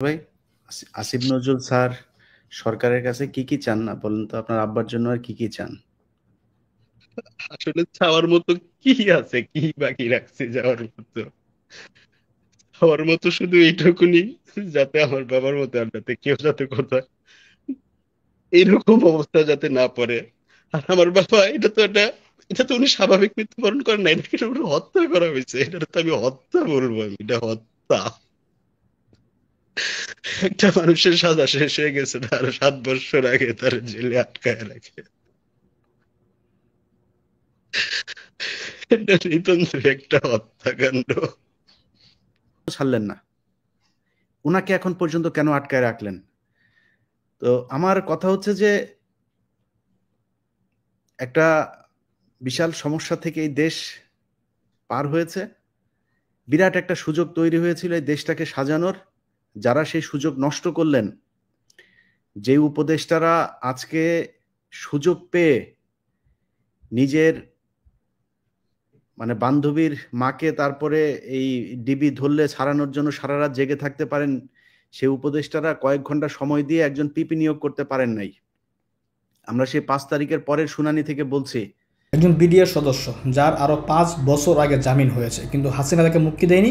ভাই, আসিফ নজরুল স্যার সরকারের কাছে কি কি চান না বলেন তো? আপনার আব্বার জন্য আর কি কি চান? আসলে চাওয়ার মতো কি আছে, কি বাকি রাখছে যাওয়ার মতো? আমার মতো শুধু এইটুকুনি, যাতে আমার বাবার মতো আর যাতে কেউ যাতে কোথায় এইরকম অবস্থা যাতে না পড়ে। আর আমার বাবা, এটা তো উনি স্বাভাবিক মৃত্যুবরণ করেন না, এটাকে উনি হত্যা করা হয়েছে। এটা তো আমি হত্যা বলবো, এটা হত্যা। একটা মানুষের সাজা শেষ হয়ে গেছে, তার 7 বছর আগে তার জেলে আটকায় রাখে। এটা নিতান্ত একটা হত্যাকাণ্ড। ছাড়লেন না, উনাকে এখন পর্যন্ত কেন আটকায় রাখলেন? তো আমার কথা হচ্ছে যে একটা বিশাল সমস্যা থেকে এই দেশ পার হয়েছে। বিরাট একটা সুযোগ তৈরি হয়েছিল এই দেশটাকে সাজানোর। যারা সেই সুযোগ নষ্ট করলেন, যে উপদেষ্টারা আজকে সুযোগ পেয়ে নিজের মানে বান্ধবীর মাকে তারপরে এই ডিবি ধরলে ছাড়ানোর জন্য সারা রাত জেগে থাকতে পারেন, সে উপদেষ্টারা কয়েক ঘন্টা সময় দিয়ে একজন পিপি নিয়োগ করতে পারেন নাই। আমরা সেই 5 তারিখের পরের শুনানি থেকে বলছি। একজন বিডিআর সদস্য, যার আরও 5 বছর আগে জামিন হয়েছে, কিন্তু হাসিনা তাকে মুক্তি দেয়নি।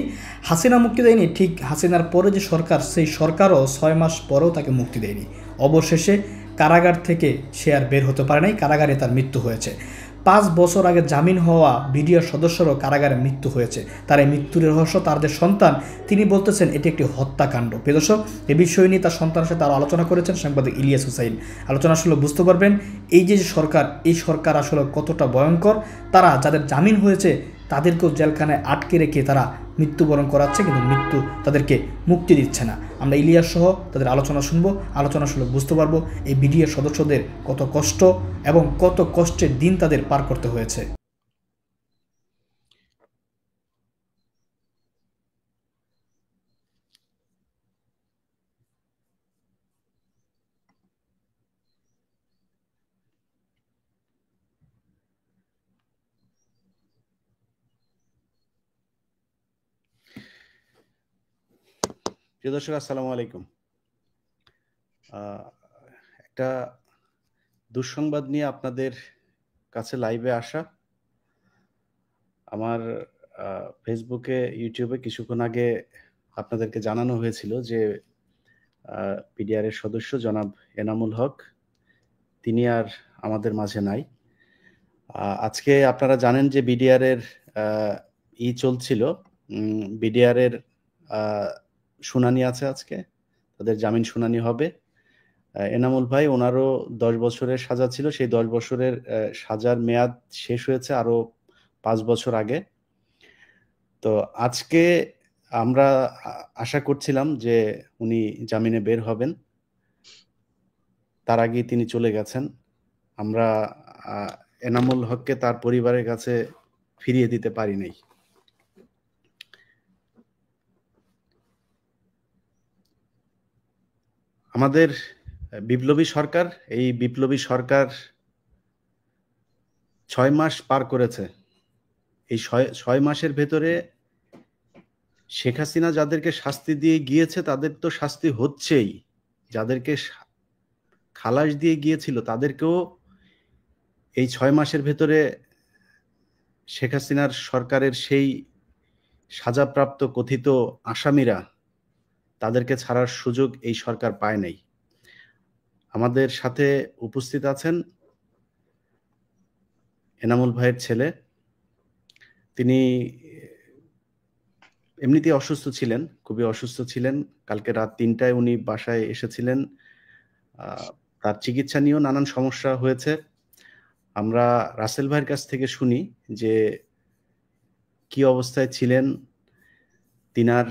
হাসিনা মুক্তি দেয়নি, ঠিক হাসিনার পরে যে সরকার, সেই সরকারও 6 মাস পরেও তাকে মুক্তি দেয়নি। অবশেষে কারাগার থেকে সে আর বের হতে পারে নাই, কারাগারে তার মৃত্যু হয়েছে। 5 বছর আগে জামিন হওয়া বিডিআর সদস্যরও কারাগারে মৃত্যু হয়েছে। তার এই মৃত্যুর রহস্য তার যে সন্তান, তিনি বলতেছেন এটি একটি হত্যাকাণ্ড। প্রিয় দর্শক, এ বিষয় নিয়ে তার সন্তানের সাথে আরও আলোচনা করেছেন সাংবাদিক ইলিয়াস হুসাইন। আলোচনা আসলে বুঝতে পারবেন এই যে সরকার, এই সরকার আসলে কতটা ভয়ঙ্কর। তারা যাদের জামিন হয়েছে তাদেরকেও জেলখানায় আটকে রেখে তারা মৃত্যুবরণ করাচ্ছে, কিন্তু মৃত্যু তাদেরকে মুক্তি দিচ্ছে না। আমরা ইলিয়াস সহ তাদের আলোচনা শুনবো, আলোচনা শুনলে বুঝতে পারবো এই বিডিআর সদস্যদের কত কষ্ট এবং কত কষ্টের দিন তাদের পার করতে হয়েছে। প্রিয় দর্শক, আসসালামু আলাইকুম। একটা দুঃসংবাদ নিয়ে আপনাদের কাছে লাইভে আসা। আমার ফেসবুকে, ইউটিউবে কিছুক্ষণ আগে আপনাদেরকে জানানো হয়েছিল যে পিডিআর এর সদস্য জনাব এনামুল হক, তিনি আর আমাদের মাঝে নাই। আজকে আপনারা জানেন যে বিডিআর এর চলছিল। বিডিআর এর শুনানি আছে আজকে, তাদের জামিন শুনানি হবে। এনামুল ভাই, ওনারও 10 বছরের সাজা ছিল, সেই 10 বছরের সাজার মেয়াদ শেষ হয়েছে আরো 5 বছর আগে। তো আজকে আমরা আশা করছিলাম যে উনি জামিনে বের হবেন, তার আগেই তিনি চলে গেছেন। আমরা আহ, এনামুল হককে তার পরিবারের কাছে ফিরিয়ে দিতে পারি নাই। আমাদের বিপ্লবী সরকার, এই বিপ্লবী সরকার 6 মাস পার করেছে। এই 6 মাসের ভেতরে শেখ হাসিনা যাদেরকে শাস্তি দিয়ে গিয়েছে তাদের তো শাস্তি হচ্ছেই, যাদেরকে খালাস দিয়ে গিয়েছিল তাদেরকেও এই 6 মাসের ভেতরে শেখ হাসিনার সরকারের সেই সাজাপ্রাপ্ত কথিত আসামিরা, তাদেরকে ছাড়ার সুযোগ এই সরকার পায় নাই। আমাদের সাথে উপস্থিত আছেন এনামুল ভাইয়ের ছেলে। তিনি এমনিতেই অসুস্থ ছিলেন, খুবই অসুস্থ ছিলেন। কালকে রাত 3টায় উনি বাসায় এসেছিলেন। তার চিকিৎসা নিয়েও নানান সমস্যা হয়েছে। আমরা রাসেল ভাইয়ের কাছ থেকে শুনি যে কি অবস্থায় ছিলেন, তিনার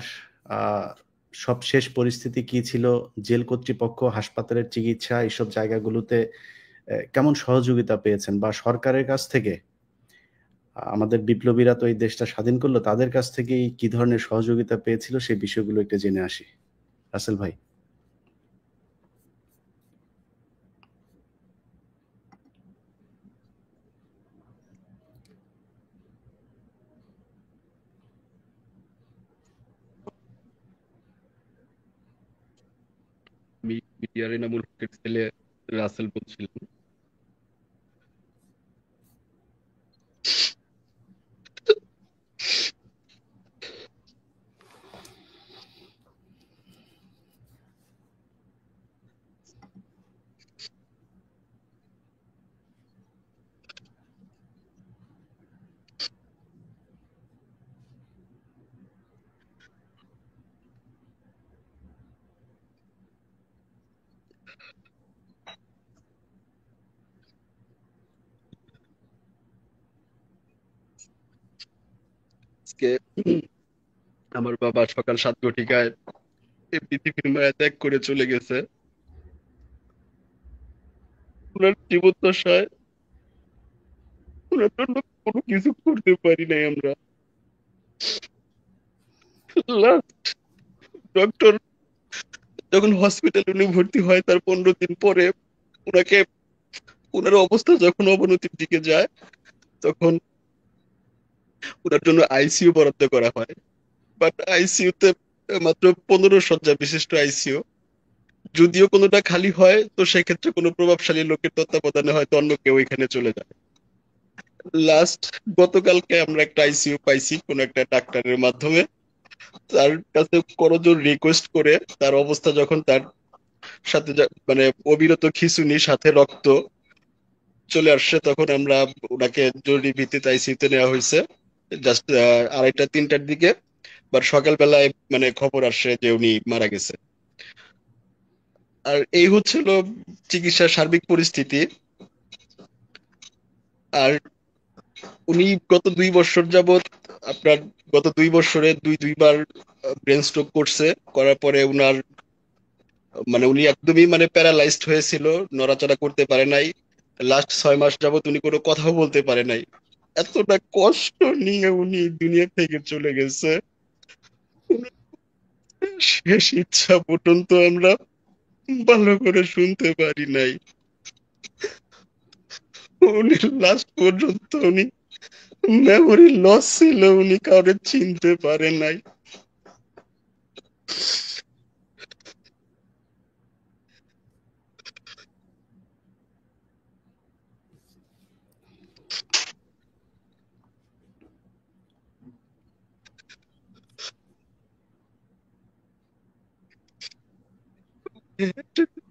আহ, সবশেষ পরিস্থিতি কি ছিল, জেল কর্তৃপক্ষ, হাসপাতালের চিকিৎসা, এইসব জায়গাগুলোতে কেমন সহযোগিতা পেয়েছেন, বা সরকারের কাছ থেকে, আমাদের বিপ্লবীরা তো এই দেশটা স্বাধীন করলো, তাদের কাছ থেকে কি ধরনের সহযোগিতা পেয়েছিল, সেই বিষয়গুলো একটু জেনে আসি। রাসেল ভাই। আমি বিডিআর এনামুল হকের ছেলে রাসেল বলছিলাম। আজকে আমার বাবা সকাল 7 ঘটিকায় এই পৃথিবীর মায়া ত্যাগ করে চলে গেছে। ওনার জীবদ্দশায় ওনার জন্য কোনো কিছু করতে পারি নাই আমরা। লাস্ট ডক্টর যখন হসপিটালে উনি ভর্তি হয় তার 15 দিন পরে ওনাকে ওনার অবস্থা যখন অবনতির দিকে যায় তখন ওনার জন্য আইসিইউ বরাদ্দ করা হয়। বাট আইসিইউতে মাত্র 15 শয্যা বিশিষ্ট আইসিইউ, যদিও কোনোটা খালি হয় তো সেক্ষেত্রে কোনো প্রভাবশালী লোকের তত্ত্বাবধানে হয়তো অন্য কেউ এখানে চলে যায়। লাস্ট গতকালকে আমরা একটা আইসিইউ পাইছি কোন একটা ডাক্তারের মাধ্যমে। তার কাছে করজোর রিকোয়েস্ট করে তার অবস্থা যখন তার সাথে মানে অবিরত খিঁচুনি সাথে রক্ত চলে আসছে তখন আমরা ওনাকে জরুরি ভিত্তিতে আইসিইউতে নেওয়া হয়েছে জাস্ট 2:30-3টার দিকে। বাট সকালবেলায় মানে খবর আসছে যে উনি মারা গেছে। আর এই হচ্ছিল চিকিৎসার সার্বিক পরিস্থিতি। আর উনি গত 2 বছর যাবত আপনার গত 2 বছরে দুইবার ব্রেন স্ট্রোক করছে। করার পরে উনার মানে উনি একদমই মানে প্যারালাইজড হয়েছিল, নড়াচড়া করতে পারে নাই। লাস্ট 6 মাস যাবত উনি কোনো কথাও বলতে পারে নাই। এতটা কষ্ট নিয়ে উনি দুনিয়া থেকে চলে গেছে। শেষ ইচ্ছা পর্যন্ত আমরা ভালো করে শুনতে পারি নাই। উনি লাস্ট পর্যন্ত উনি মেমোরি লস ছিল, উনি কাউরে চিনতে পারে নাই।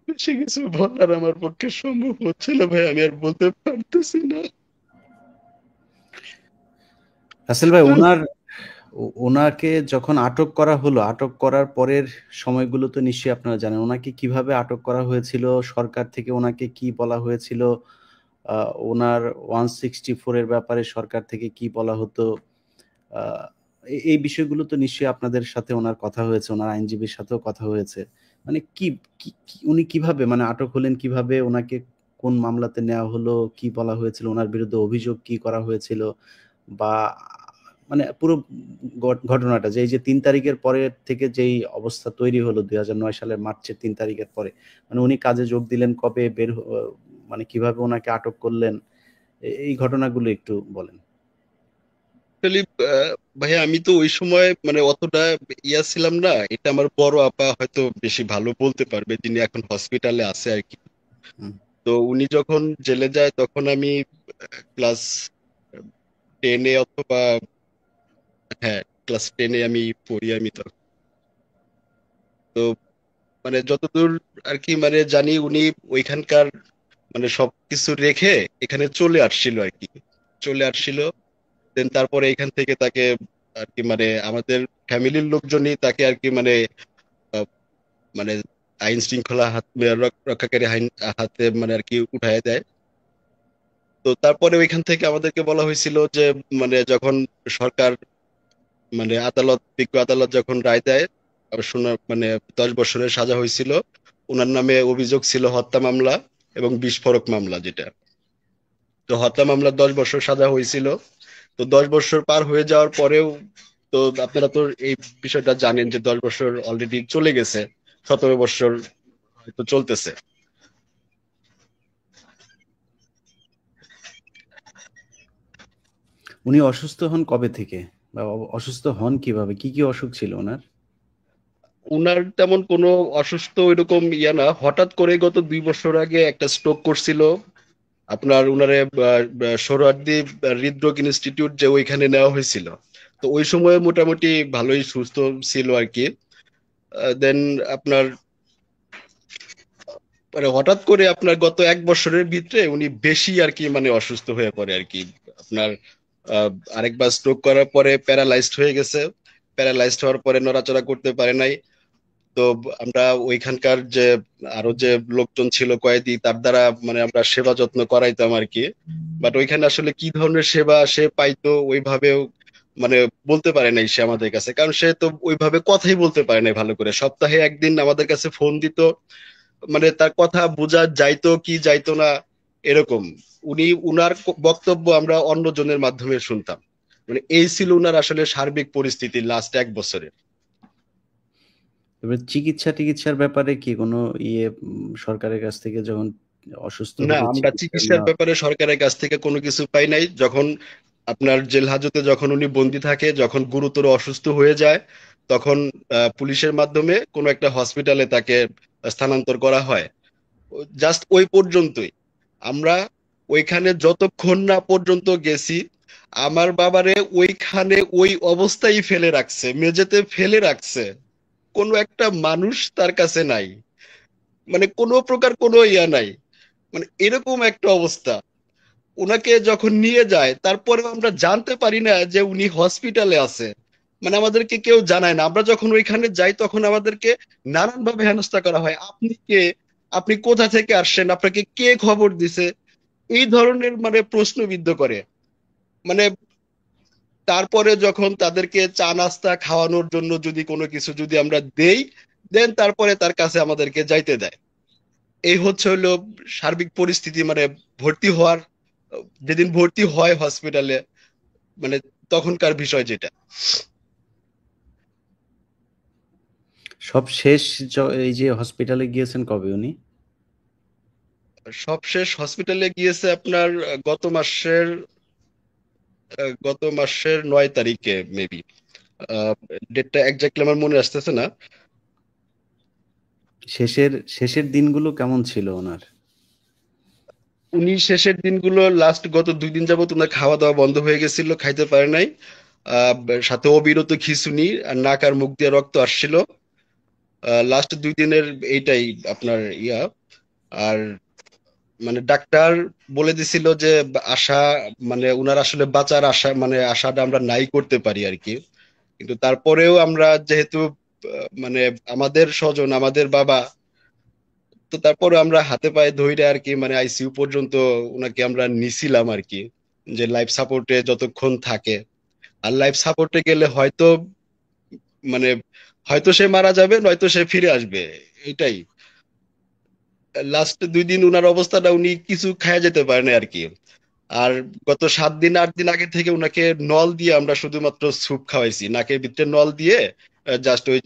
বেশি কিছু বলার আমার পক্ষে সম্ভব হচ্ছে না ভাই, আমি আর বলতে পারতেছি না। রাসেল ভাই, ওনাকে যখন আটক করা হলো, আটক করার পরের সময়গুলো তো নিশ্চয়ই আপনারা জানেন। ওনাকে কিভাবে আটক করা হয়েছিল, সরকার থেকে ওনাকে কি বলা হয়েছিল, ওনার 164 এর ব্যাপারে সরকার থেকে কি বলা হতো, এই বিষয়গুলো তো নিশ্চয়ই আপনাদের সাথে ওনার কথা হয়েছে, ওনার আইনজীবীর সাথেও কথা হয়েছে। মানে উনি কিভাবে মানে আটক হলেন, কিভাবে ওনাকে কোন মামলাতে নেওয়া হলো, কি বলা হয়েছিল, ওনার বিরুদ্ধে অভিযোগ কি করা হয়েছিল, বা মানে পুরো ঘটনাটা যে এই যে 3 তারিখের পরে থেকে যেই অবস্থা তৈরি হলো 2009 সালের মার্চের 3 তারিখের পরে, মানে উনি কাজে যোগ দিলেন কবে, মানে কিভাবে ওনাকে আটক করলেন, এই ঘটনাগুলো একটু বলেন। অ্যাকচুয়ালি ভাইয়া আমি তো ওই সময় মানে অতটা ছিলাম না। এটা আমার বড় আপা হয়তো বেশি ভালো বলতে পারবে, যিনি এখন হসপিটালে আছে আর কি। হুম। তো উনি যখন জেলে যায় তখন আমি ক্লাস 10-এ অথবা হ্যাঁ ক্লাস 10-এ আমি পড়ি আমি তো। তো মানে যতদূর আর কি মানে জানি উনি ওইখানকার মানে সবকিছু রেখে এখানে চলে আসছিল আর কি। চলে আসছিল দেন তারপরে এখান থেকে তাকে আর কি মানে আমাদের ফ্যামিলির লোকজনই তাকে আর কি মানে আহ, মানে আইন শৃঙ্খলা রক্ষাকারী আইন হাতে মানে আর কি উঠায় দেয়। তো তারপরে ওইখান থেকে আমাদেরকে বলা হয়েছিল যে মানে যখন সরকার মানে বিজ্ঞ আদালত যখন রায় দেয় শোনা মানে 10 বছরের সাজা হয়েছিল। ওনার নামে অভিযোগ ছিল হত্যা মামলা এবং বিস্ফোরক মামলা যেটা। তো হত্যা মামলার 10 বছর সাজা হয়েছিল। তো 10 বছর পার হয়ে যাওয়ার পরেও তো আপনারা তো এই বিষয়টা জানেন যে 10 বছর অলরেডি চলে গেছে, 17 বছর হয়তো চলতেছে। উনি অসুস্থ হন কবে থেকে, বা অসুস্থ হন কিভাবে, কি অসুখ ছিল ওনার? উনার তেমন কোনো অসুস্থ ওইরকম ইয়া না, হঠাৎ করে গত 2 বছর আগে একটা স্ট্রোক করছিল। আপনার উনারে সোহরাওয়ার্দী হৃদরোগ ইনস্টিটিউট যে ওইখানে নেওয়া হয়েছিল। তো ওই সময় মোটামুটি ভালোই সুস্থ ছিল আর কি। দেন আপনার মানে হঠাৎ করে আপনার গত 1 বছরের ভিতরে উনি বেশি আর কি মানে অসুস্থ হয়ে পড়ে আর কি। আপনার আহ, আরেকবার স্ট্রোক করার পরে প্যারালাইজড হয়ে গেছে। প্যারালাইজড হওয়ার পরে নড়াচড়া করতে পারে নাই। তো আমরা ওইখানকার যে আরো যে লোকজন ছিল কয়েদি, তার দ্বারা মানে আমরা সেবা যত্ন করাইতাম আর কি। বাট ওইখানে আসলে কি ধরনের সেবা সে পাইতো ওইভাবেও মানে বলতে পারে নাই সে আমাদের কাছে, কারণ সে তো ওইভাবে কথাই বলতে পারে নাই ভালো করে। সপ্তাহে একদিন আমাদের কাছে ফোন দিত, মানে তার কথা বোঝা যাইতো কি যাইতো না এরকম। উনার বক্তব্য আমরা অন্যজনের মাধ্যমে শুনতাম। মানে এই ছিল উনার আসলে সার্বিক পরিস্থিতি লাস্ট 1 বছরে। এবার চিকিৎসার ব্যাপারে কি কোনো সরকারের কাছ থেকে যখন অসুস্থ না, হলে আমরা চিকিৎসা চিকিৎসার নেওয়া? ব্যাপারে সরকারের কাছ থেকে কোনো কিছু পাই নাই। যখন আপনার জেল হাজতে যখন উনি বন্দি থাকে, যখন গুরুতর অসুস্থ হয়ে যায়, তখন পুলিশের মাধ্যমে কোনো একটা হসপিটালে তাকে স্থানান্তর করা হয়। জাস্ট ওই পর্যন্তই। আমরা ওইখানে যতক্ষণ না পর্যন্ত গেছি, আমার বাবারে ওইখানে ওই অবস্থায় ফেলে রাখছে, মেঝেতে ফেলে রাখছে। কোনো একটা মানুষ তার কাছে নাই, মানে কোনো প্রকার কোনো ইয়া নাই। মানে এরকম একটা অবস্থা। ওনাকে যখন নিয়ে যায় তারপরেও আমরা জানতে পারি না যে উনি হসপিটালে আছে। মানে আমাদেরকে কেউ জানায় না। আমরা যখন ওইখানে যাই তখন আমাদেরকে নানান ভাবে হেনস্থা করা হয়। আপনি কে? আপনি কোথা থেকে আসছেন? আপনাকে কে খবর দিছে? এই ধরনের মানে প্রশ্নবিদ্ধ করে। মানে তারপরে যখন তাদেরকে চা নাস্তা খাওয়ানোর জন্য যদি কোনো কিছু যদি আমরা দেই, দেন তারপরে তার কাছে আমাদেরকে যাইতে দেয়। এই হচ্ছে হলো সার্বিক পরিস্থিতি। মানে ভর্তি হওয়ার যেদিন ভর্তি হয় হসপিটালে, মানে তখনকার বিষয় যেটা। সব শেষ এই যে হসপিটালে গিয়েছেন কবে উনি? সবশেষ হসপিটালে গিয়েছে আপনার গত মাসের 9 তারিখে মেবি। ডেটটা একজাক্টলি আমার মনে আসতেছে না। শেষের দিনগুলো কেমন ছিল ওনার? উনি শেষের দিনগুলো লাস্ট গত 2 দিন যাবত উনার খাওয়া দাওয়া বন্ধ হয়ে গেছিল, খাইতে পারে নাই। আহ সাথে অবিরত খিঁচুনি আর নাক আর মুখ দিয়ে রক্ত আসছিল। লাস্ট 2 দিনের এইটাই আপনার ইয়া। আর মানে ডাক্তার বলে দিছিল যে আশা, মানে উনার আসলে বাঁচার আশা, মানে আশাটা আমরা নাই করতে পারি আর কি। কিন্তু তারপরেও আমরা যেহেতু মানে আমাদের স্বজন, আমাদের বাবা, তো তারপরে আমরা হাতে পায়ে ধইরে আর কি মানে আইসিইউ পর্যন্ত উনাকে আমরা নিছিলাম আর কি, যে লাইফ সাপোর্টে যতক্ষণ থাকে। আর লাইফ সাপোর্টে গেলে হয়তো মানে হয়তো সে মারা যাবে, নয়তো সে ফিরে আসবে, এটাই। লাস্ট 2 দিন উনার অবস্থাটা, উনি কিছু খায়া যেতে পারেন আর কি। আর গত 7 দিন 8 দিন আগে থেকে উনাকে নল দিয়ে আমরা শুধুমাত্র স্যুপ খাওয়াইছি, নাকের ভিতরে নল দিয়ে। জাস্ট ওই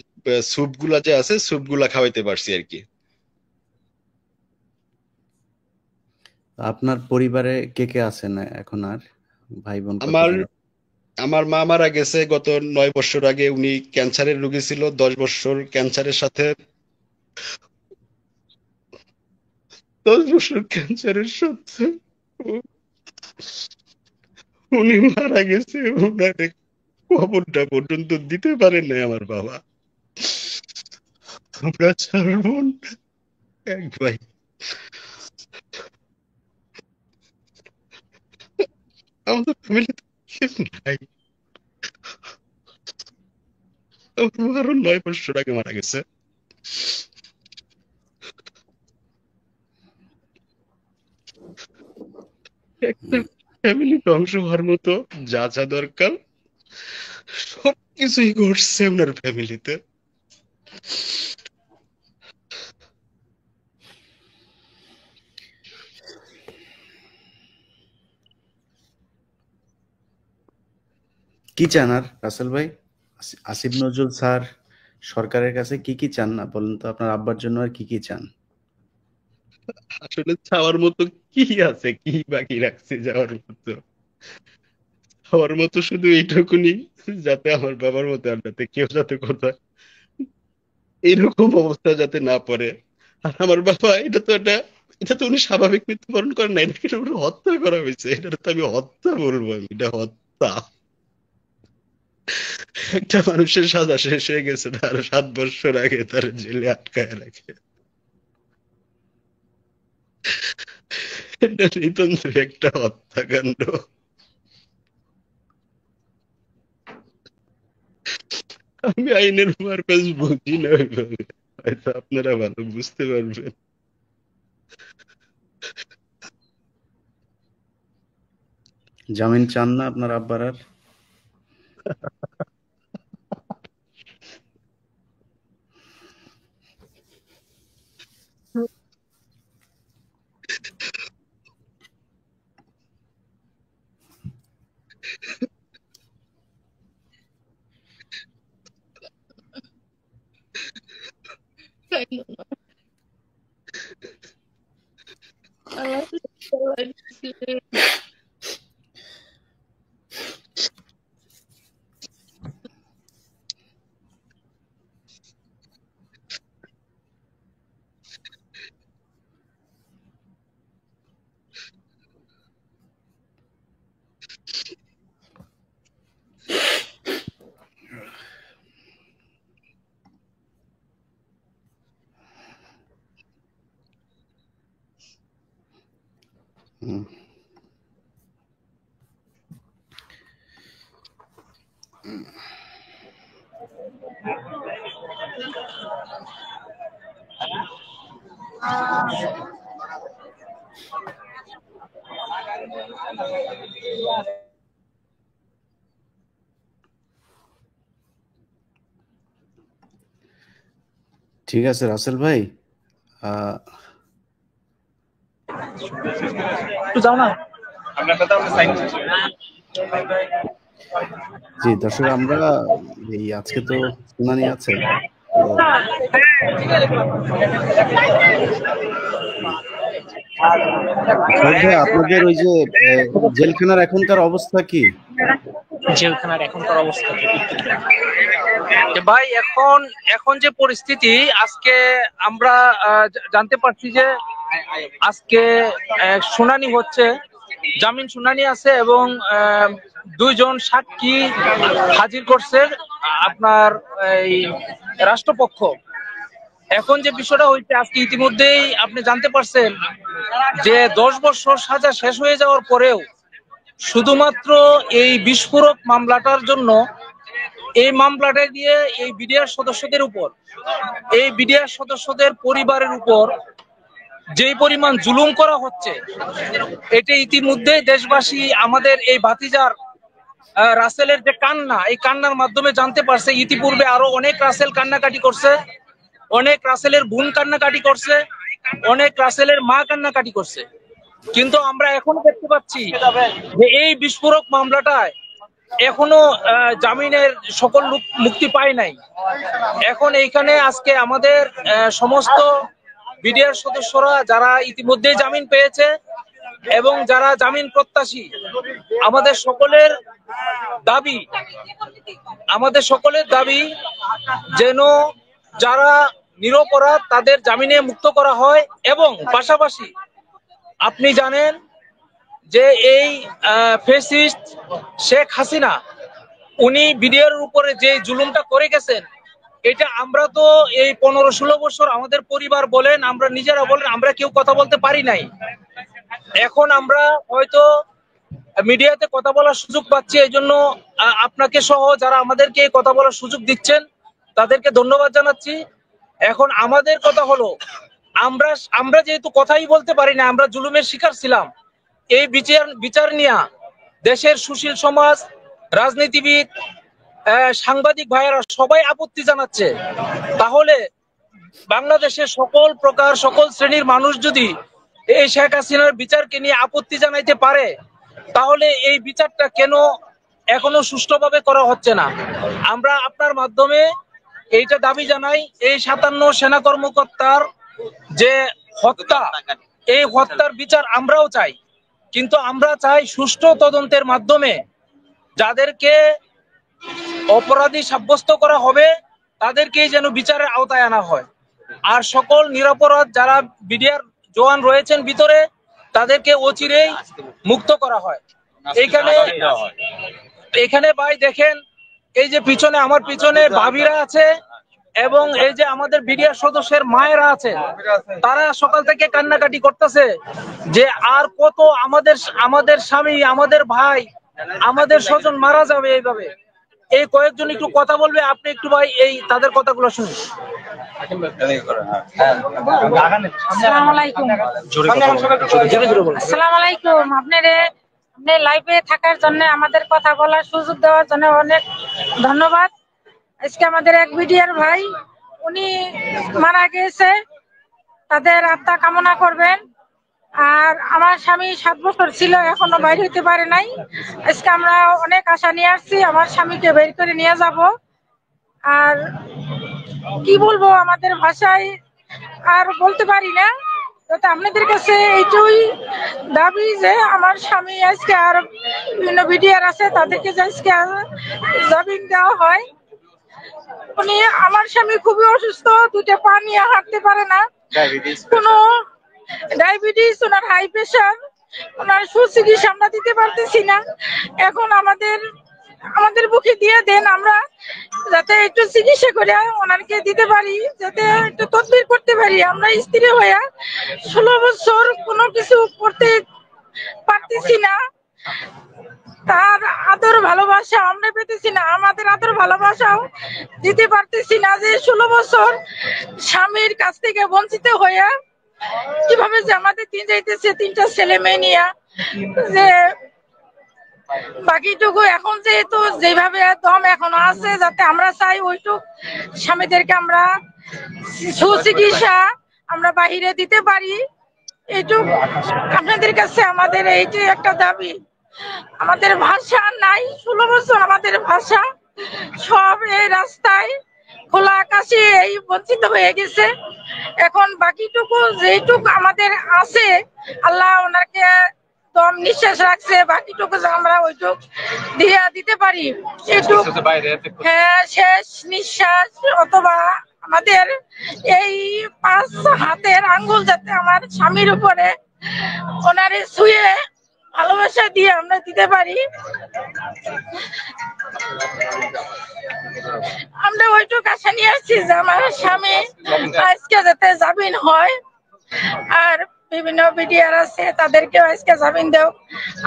স্যুপ গুলা যে আছে, স্যুপ গুলা খাওয়াইতে পারছি আর কি। আপনার পরিবারে কে কে আছেন এখন আর? ভাই বোন আমার কতজন? আমার মা মারা গেছে গত 9 বছর আগে। উনি ক্যান্সারের রোগী ছিল, 10 বছর ক্যান্সারের সাথে, 10 বছর ক্যান্সারের সাথে উ- উনি মারা গেছে। উনারে খবরটা পর্যন্ত দিতে পারেন নাই আমার বাবা। আমরা 4 বোন, এক ভাই। আমাদের ফ্যামিলিতে কেউ নাই। আমার মা আরো 9 বছর আগে মারা গেছে। একটা ফ্যামিলি ধ্বংস হওয়ার মতো যা যা দরকার সবকিছুই ঘটছে ওনার ফ্যামিলিতে। কি চান আর রাসেল ভাই? আসিফ নজরুল স্যার সরকারের কাছে কি চান না বলেন তো? আপনার আব্বার জন্য আর কি চান? আসলে চাওয়ার মতো কি আছে, কি বাকি রাখছে যাওয়ার মতো? আমার মতো শুধু এইটুকুনি, যাতে আমার বাবার মতো আর যাতে কেউ যাতে কোথাও এইরকম অবস্থা যাতে না পড়ে। আর আমার বাবা এটা তো উনি স্বাভাবিক মৃত্যুবরণ করেন না, এটাকে উনি হত্যা করা হয়েছে। এটা তো আমি হত্যা বলবো, এটা হত্যা। একটা মানুষের সাজা শেষ হয়ে গেছে, তার 7 বছর আগে তার জেলে আটকায় রাখে। এটা নিতান্ত একটা হত্যাকাণ্ড। আমি আইনের পারপাস বুঝি না ওইভাবে, হয়তো আপনারা ভালো বুঝতে পারবেন। জামিন চান না আপনার আব্বার আর? হুম। ঠিক আছে রাসেল ভাই, একটু যাও না। জি দর্শক, আমরা এই আজকে তো শুনানি আছে, তো শোক ভাই, আপনাদের ওই যে জেলখানার এখনকার অবস্থা কি? জেলখানার এখনকার অবস্থা কি? ভাই এখন যে পরিস্থিতি, আজকে আমরা জানতে পারছি যে আজকে শুনানি হচ্ছে, জামিন শুনানি আছে এবং 2 জন সাক্ষী হাজির করছে আপনার এই রাষ্ট্রপক্ষ। এখন যে বিষয়টা হইছে, আজকে ইতিমধ্যেই আপনি জানতে পারছেন যে 10 বছর সাজা শেষ হয়ে যাওয়ার পরেও শুধুমাত্র এই বিস্ফোরক মামলাটার জন্য, এই মামলাটা দিয়ে এই বিডিআর সদস্যদের উপর, এই বিডিআর সদস্যদের পরিবারের উপর যেই পরিমাণ জুলুম করা হচ্ছে, এটা ইতিমধ্যে দেশবাসী আমাদের এই ভাতিজার রাসেলের যে কান্না, এই কান্নার মাধ্যমে জানতে পারছে। ইতিপূর্বে আরো অনেক রাসেল কান্নাকাটি করছে, অনেক রাসেলের বোন কান্নাকাটি করছে, অনেক রাসেলের মা কান্নাকাটি করছে, কিন্তু আমরা এখনো দেখতে পাচ্ছি যে এই বিস্ফোরক মামলাটায় এখনো জামিনের সকল লোক মুক্তি পায় নাই। এখন এইখানে আজকে আমাদের সমস্ত বিডিআর সদস্যরা যারা ইতিমধ্যে জামিন পেয়েছে এবং যারা জামিন প্রত্যাশী, আমাদের সকলের দাবি যেন যারা নিরপরাধ তাদের জামিনে মুক্ত করা হয়। এবং পাশাপাশি আপনি জানেন যে এই ফ্যাসিস্ট শেখ হাসিনা, উনি বিডিআর উপরে যে জুলুমটা করে গেছেন, এটা আমরা তো এই 15-16 বছর আমাদের পরিবার বলেন, আমরা নিজেরা বলেন, আমরা কেউ কথা বলতে পারি নাই। এখন আমরা হয়তো মিডিয়াতে কথা বলার সুযোগ পাচ্ছি, এই জন্য আপনাকে সহ যারা আমাদেরকে কথা বলার সুযোগ দিচ্ছেন তাদেরকে ধন্যবাদ জানাচ্ছি। এখন আমাদের কথা হলো, আমরা যেহেতু কথাই বলতে পারি না, আমরা জুলুমের শিকার ছিলাম, এই বিচার নিয়ে দেশের সুশীল সমাজ, রাজনীতিবিদ, সাংবাদিক ভাইয়েরা সবাই আপত্তি জানাচ্ছে। তাহলে বাংলাদেশের সকল শ্রেণীর মানুষ যদি এই শেখ হাসিনার বিচারকে নিয়ে আপত্তি জানাইতে পারে, তাহলে এই বিচারটা কেন এখনো সুষ্ঠুভাবে করা হচ্ছে না? আমরা আপনার মাধ্যমে এইটা দাবি জানাই, এই 57 সেনা কর্মকর্তার যে হত্যা, এই হত্যার বিচার আমরাও চাই, কিন্তু আমরা চাই সুষ্ঠু তদন্তের মাধ্যমে যাদেরকে অপরাধী সাব্যস্ত করা হবে তাদেরকেই যেন বিচারের আওতায় আনা হয়। আর সকল নিরপরাধ যারা বিডিআর জওয়ান রয়েছেন ভিতরে তাদেরকে অচিরেই মুক্ত করা হয়। এখানে ভাই দেখেন, এই যে পিছনে আমার পিছনে ভাবিরা আছে এবং এই যে আমাদের বিডিআর সদস্যের মায়েরা আছে, তারা সকাল থেকে কান্নাকাটি করতেছে যে আর কত আমাদের স্বামী, আমাদের ভাই, আমাদের স্বজন মারা যাবে এইভাবে। এই কয়েকজন একটু কথা বলবে, আপনি একটু ভাই এই তাদের কথাগুলো শুনুন। আসসালামু আলাইকুম। আপনি লাইভে থাকার জন্য, আমাদের কথা বলার সুযোগ দেওয়ার জন্য অনেক ধন্যবাদ। আজকে আমাদের এক বিডিআর ভাই উনি মারা গিয়েছে, তাদের আত্মা কামনা করবেন। আর আমার স্বামী 7 বছর ছিল, এখনো বাইরে হতে পারে নাই। আজকে আমরা অনেক আশা নিয়ে আসছি আমার স্বামীকে বের করে নিয়ে যাব। আর কি বলবো, আমাদের ভাষায় আর বলতে পারি না। তো আপনাদের কাছে এইটুই দাবি যে আমার স্বামী আজকে আর বিভিন্ন বিডিআর আছে তাদেরকে আজকে জামিন দেওয়া হয়। উনি, আমার স্বামী খুবই অসুস্থ, 2টা পা নিয়ে হাঁটতে পারে না, কোনো ডায়াবেটিস, ওনার হাই প্রেশার, ওনার সুচিকিৎসা আমরা দিতে পারতেছি না। এখন আমাদের বুকে দিয়ে দেন, আমরা যাতে একটু চিকিৎসা করে ওনাকে দিতে পারি, যাতে একটু তদবির করতে পারি। আমরা স্ত্রী হয়ে 16 বছর কোনো কিছু করতে পারতেছি না, তার আদর ভালোবাসা আমরা পেতেছি না, আমাদের আদর ভালোবাসাও দিতে পারতেছি না। যে 16 বছর স্বামীর কাছ থেকে বঞ্চিত হয়ে কিভাবে যে আমাদের দিন যাইতেছে, 3টা ছেলে মেয়ে নিয়ে, যে বাকিটুকু এখন যেহেতু যেভাবে দম এখনো আছে, যাতে আমরা চাই ওইটুক স্বামীদেরকে আমরা সুচিকিৎসা আমরা বাহিরে দিতে পারি। এইটুক আপনাদের কাছে আমাদের এইটি একটা দাবি। আমাদের ভাষা নাই, 16 বছর আমাদের ভাষা সব এই রাস্তায় খোলা আকাশে এই বঞ্চিত হয়ে গেছে। এখন বাকিটুকু যেটুক আমাদের আছে, আল্লাহ ওনাকে দম নিঃশ্বাস রাখছে, বাকিটুকু আমরা ওইটুক দিয়ে দিতে পারি। এইটুক, হ্যাঁ, শেষ নিঃশ্বাস অথবা আমাদের এই 5 হাতের আঙ্গুল যাতে আমার স্বামীর উপরে ওনারে ছুঁয়ে ভালোবাসা দিয়ে আমরা দিতে পারি। আমরা ওইটুক আশা নিয়ে আসছি যে আমার স্বামী আজকে যাতে জামিন হয়। আর বিভিন্ন বিডিআর আছে তাদেরকেও আজকে জামিন দেও।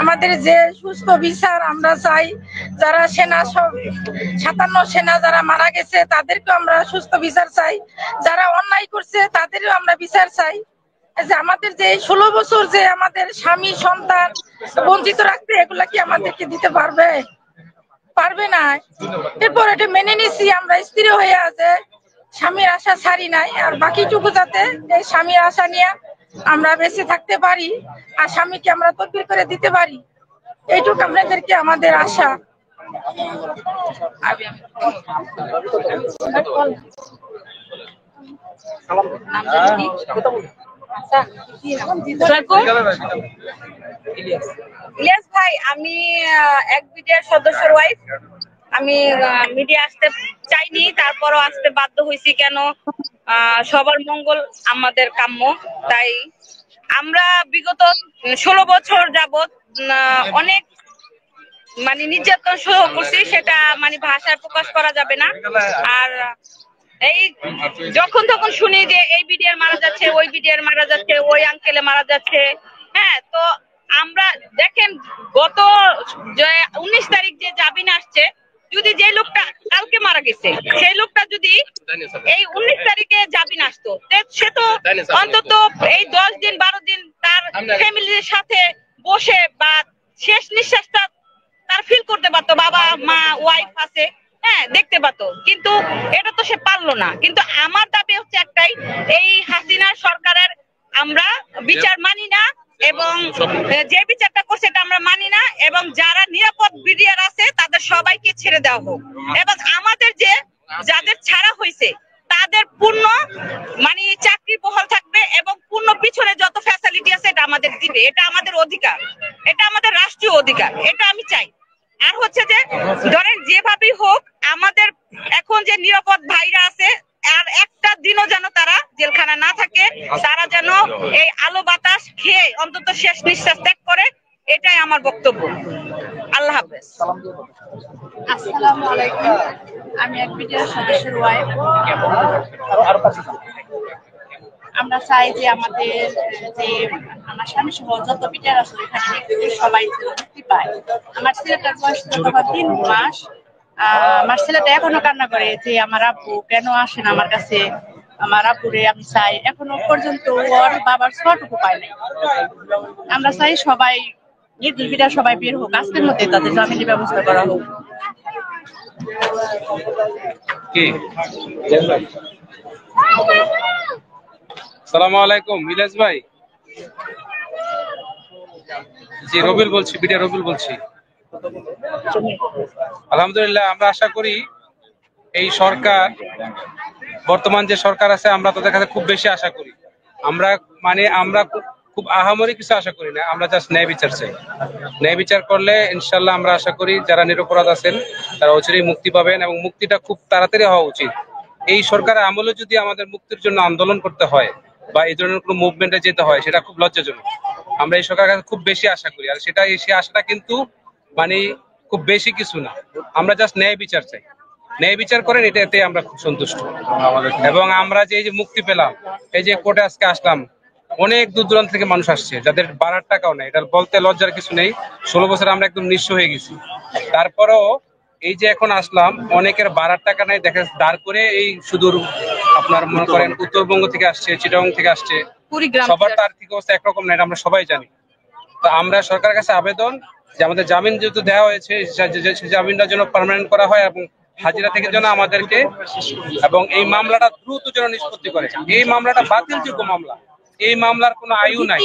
আমাদের যে সুস্থ বিচার আমরা চাই, যারা সেনা 57 সেনা যারা মারা গেছে তাদেরকেও আমরা সুস্থ বিচার চাই, যারা অন্যায় করছে তাদেরও আমরা বিচার চাই। যে আমাদের যে 16 বছর যে আমাদের স্বামী সন্তান বঞ্চিত রাখতে, এগুলা কি আমাদেরকে দিতে পারবে না। এরপর এটা মেনে নিছি আমরা স্ত্রী হয়ে আছে, স্বামীর আশা ছাড়ি নাই। আর বাকিটুকু যাতে এই স্বামীর আশা নিয়ে আমরা বেঁচে থাকতে পারি আর স্বামীকে আমরা তদবির করে দিতে পারি, এইটুকু আপনাদেরকে আমাদের আশা। ইলিয়াস ভাই, আমি এক বিডিআর সদস্যের ওয়াইফ। আমি মিডিয়া আসতে চাইনি, তারপরও আসতে বাধ্য হয়েছি। কেন? সবার মঙ্গল আমাদের কাম্য। তাই আমরা বিগত 16 বছর যাবত অনেক নির্যাতন সহ্য করছি, সেটা ভাষায় প্রকাশ করা যাবে না। আর এই যখন তখন শুনি যে এই বিডিআর মারা যাচ্ছে, ওই বিডিআর মারা যাচ্ছে, ওই আঙ্কেলে মারা যাচ্ছে। হ্যাঁ, তো আমরা দেখেন গত 19 তারিখ যে জামিন আসছে, যদি যে লোকটা কালকে মারা গেছে সেই লোকটা যদি এই 19 তারিখে জামিন আসতো, সে তো অন্তত এই 10 দিন 12 দিন তার ফ্যামিলির সাথে বসে বা শেষ নিঃশ্বাসটা তার ফিল করতে পারতো, বাবা মা ওয়াইফ আছে, হ্যাঁ, দেখতে পারতো। কিন্তু এটা তো সে পারলো না। কিন্তু আমার দাবি হচ্ছে একটাই, এই হাসিনা সরকারের আমরা বিচার মানি না, এবং যে বিচারটা করছে এটা আমরা মানি না, এবং যারা নিরাপদ বিডিআর আছে তাদের সবাইকে ছেড়ে দেওয়া হোক, এবং আমাদের যাদের ছাড়া হয়েছে তাদের পূর্ণ চাকরি বহাল থাকবে, এবং পূর্ণ পিছনে যত ফ্যাসিলিটি আছে এটা আমাদের দিবে। এটা আমাদের অধিকার, এটা আমাদের রাষ্ট্রীয় অধিকার, এটা আমি চাই। আর হচ্ছে যে ধরেন যেভাবেই হোক, আমাদের এখন যে নিরাপদ ভাইরা তারা যেন এই আলো বাতাস খেয়ে অন্তত শেষ নিঃশ্বাস ত্যাগ করে, এটাই আমার বক্তব্য। আল্লাহ হাফেজ। আসসালামু আলাইকুম, আমি এক বিডিআর সদস্যের ওয়াইফ। আমরা চাই যে আমাদের যে আমার স্বামী সহ যত বিডিআর আছে এখানে সবাই মুক্তি পায়। আমার ছেলেটার বয়স 3 মাস। আমার ছেলেটা এখনো কান্না করে যে আমার আব্বু কেন আসেন আমার কাছে, আমার আব্বুরে আমি চাই। এখনো পর্যন্ত ওর বাবার ছোটটুকু পায় নাই। আমরা চাই সবাই নির্দোষীরা সবাই বের হোক, আজকের মধ্যে তাদের জামিনের ব্যবস্থা করা হোক। আসসালামু আলাইকুম ইলিয়াস ভাই। জি রবিউল বলছি, বিডিআর রবিউল বলছি। আলহামদুলিল্লাহ, আমরা আশা করি এই সরকার, বর্তমান যে সরকার আছে, আমরা তাদের কাছে খুব বেশি আশা করি। আমরা খুব আহামরি কিছু আশা করি না, আমরা জাস্ট ন্যায় বিচার চাই। ন্যায় বিচার করলে ইনশাল্লাহ আমরা আশা করি যারা নিরপরাধ আছেন তারা অচিরেই মুক্তি পাবেন, এবং মুক্তিটা খুব তাড়াতাড়ি হওয়া উচিত। এই সরকারের আমলে যদি আমাদের মুক্তির জন্য আন্দোলন করতে হয় বা এই ধরনের কোনো মুভমেন্টে যেতে হয়, সেটা খুব লজ্জাজনক। আমরা এই সরকারের কাছে খুব বেশি আশা করি, আর সেই আশাটা কিন্তু খুব বেশি কিছু না। আমরা জাস্ট ন্যায় বিচার চাই। ন্যায় বিচার করেন, এটাতে আমরা খুব সন্তুষ্ট। এবং আমরা যে এই যে মুক্তি পেলাম, এই যে কোর্টে আজকে আসলাম, অনেক দূর দূরান্ত থেকে মানুষ আসছে যাদের বাড়ার টাকাও নেই। এটা বলতে লজ্জার কিছু নেই। 16 বছর আমরা একদম নিঃস্ব হয়ে গেছি। তারপরেও এই যে এখন আসলাম, অনেকের বাড়ার টাকা নেই, দেখে দাঁড় করে এই সুদূর আপনার মনে করেন উত্তরবঙ্গ থেকে আসছে, চিটাগং থেকে আসছে। সবার তো আর্থিক অবস্থা একরকম নেই, আমরা সবাই জানি। তো আমরা সরকারের কাছে আবেদন যে আমাদের জামিন যেহেতু দেওয়া হয়েছে, সেই জামিনটা যেন পার্মানেন্ট করা হয় এবং হাজিরা থেকে যেন আমাদেরকে, এবং এই মামলাটা দ্রুত যেন নিষ্পত্তি করে। এই মামলাটা বাতিলযোগ্য মামলা। এই মামলার কোনো আয়ু নাই,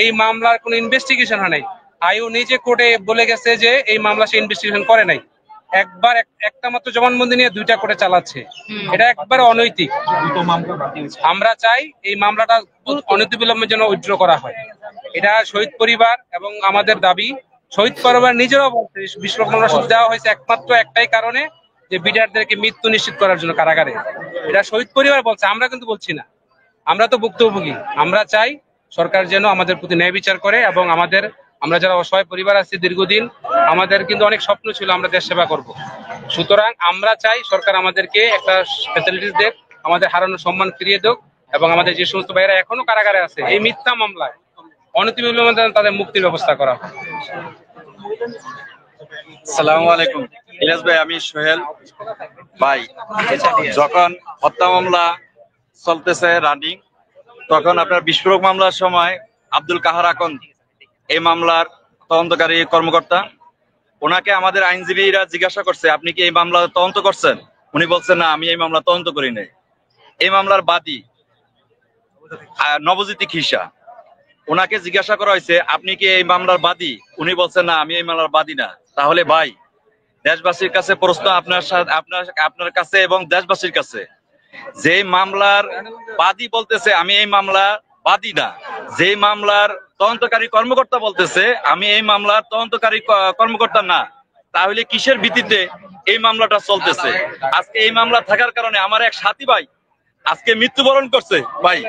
এই মামলার কোনো ইনভেস্টিগেশন হয় নাই। আয়ু নিজে কোর্টে বলে গেছে যে এই মামলা সে ইনভেস্টিগেশন করে নাই। একটা মাত্র জবানবন্দি নিয়ে 2টা কোর্টে চালাচ্ছে। এটা একবারে অনৈতিক। আমরা চাই এই মামলাটা অনতিবিলম্বে যেন উইথড্র করা হয়। এটা শহীদ পরিবার এবং আমাদের দাবি। শহীদ পরিবার নিজেরাও বলছে বিস্ফোরক মামলা শুধু দেওয়া হয়েছে একমাত্র একটাই কারণে, যে বিডিআরদেরকে মৃত্যু নিশ্চিত করার জন্য কারাগারে। এটা শহীদ পরিবার বলছে, আমরা কিন্তু বলছি না। আমরা তো ভুক্তভোগী। আমরা চাই সরকার যেন আমাদের প্রতি ন্যায় বিচার করে, এবং আমরা যারা অসহায় পরিবার আছি দীর্ঘদিন, আমাদের কিন্তু অনেক স্বপ্ন ছিল আমরা দেশ সেবা করব। সুতরাং আমরা চাই সরকার আমাদেরকে একটা ফ্যাসিলিটিস দেখ, আমাদের হারানো সম্মান ফিরিয়ে দেখ, এবং আমাদের যে সমস্ত ভাইয়েরা এখনো কারাগারে আছে এই মিথ্যা মামলায় অনতিবিলম্বে তাদের মুক্তির ব্যবস্থা করা হয়। আসসালামু আলাইকুম ইলিয়াস ভাই, আমি সোহেল ভাই। যখন হত্যা মামলা চলতেছে রানিং, তখন আপনার বিস্ফোরক মামলার সময় আব্দুল কাহার আকন এই মামলার তদন্তকারী কর্মকর্তা, ওনাকে আমাদের আইনজীবীরা জিজ্ঞাসা করছে আপনি কি এই মামলা তদন্ত করছেন? উনি বলছেন না, আমি এই মামলা তদন্ত করি নাই। এই মামলার বাদী নবজ্যোতি খিসা, ওনাকে জিজ্ঞাসা করা হয়েছে আপনি কি এই মামলার বাদী? উনি বলছেন না, আমি এই মামলার বাদী না। তাহলে ভাই, দেশবাসীর কাছে প্রশ্ন আপনার কাছে এবং দেশবাসীর কাছে, যে মামলার বাদী বলতেছে আমি এই মামলা বাদী না, যে মামলার তদন্তকারী কর্মকর্তা বলতেছে আমি এই মামলার তদন্তকারী কর্মকর্তা না, তাহলে কিসের ভিত্তিতে এই মামলাটা চলতেছে? আজকে এই মামলা থাকার কারণে আমার এক সাথী ভাই আজকে মৃত্যুবরণ করছে। ভাই,